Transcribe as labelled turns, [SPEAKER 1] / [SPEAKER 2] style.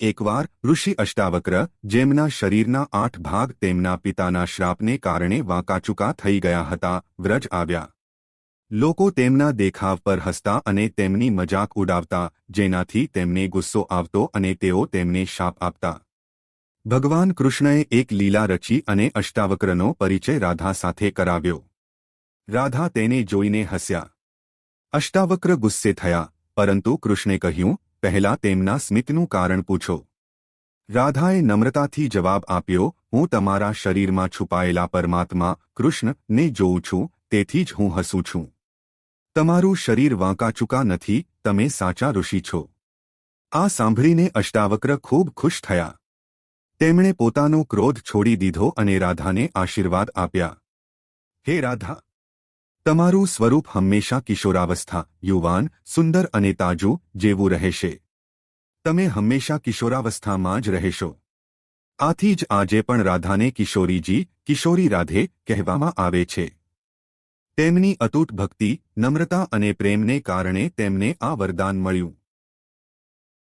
[SPEAKER 1] એકવાર ઋષિ અષ્ટાવક્ર, જેમના શરીરના 8 ભાગ તેમના પિતાના શ્રાપને કારણે વાંકાચૂકા થઈ ગયા હતા, વ્રજ આવ્યા. લોકો તેમના દેખાવ પર હસતા અને તેમની મજાક ઉડાવતા, જેનાથી તેમને ગુસ્સો આવતો અને તેઓ તેમને શાપ આપતા. ભગવાન કૃષ્ણએ એક લીલા રચી અને અષ્ટાવક્રનો પરિચય રાધા સાથે કરાવ્યો. રાધા તેને જોઈને હસ્યા. અષ્ટાવક્ર ગુસ્સે થયા, પરંતુ કૃષ્ણે કહ્યું, પહેલા તેમના સ્મિતનું કારણ પૂછો. રાધાએ નમ્રતાથી જવાબ આપ્યો, હું તમારા શરીરમાં છુપાયેલા પરમાત્મા કૃષ્ણને જોઉં છું, તેથી જ હું હસું છું. તમારું શરીર વાંકાચૂકા નથી, તમે સાચા ઋષિ છો. આ સાંભળીને અષ્ટાવક્ર ખૂબ ખુશ થયા. તેમણે પોતાનો ક્રોધ છોડી દીધો અને રાધાને આશીર્વાદ આપ્યા. હે રાધા, તમારું સ્વરૂપ હંમેશા કિશોરાવસ્થા, યુવાન, સુંદર અને તાજું જેવું રહેશે. તમે હંમેશા કિશોરાવસ્થામાં જ રહેશો. આથી જ આજે પણ રાધાને કિશોરીજી, કિશોરી રાધે કહેવામાં આવે છે. તેમની અતૂટ ભક્તિ, નમ્રતા અને પ્રેમને કારણે તેમને આ વરદાન મળ્યું.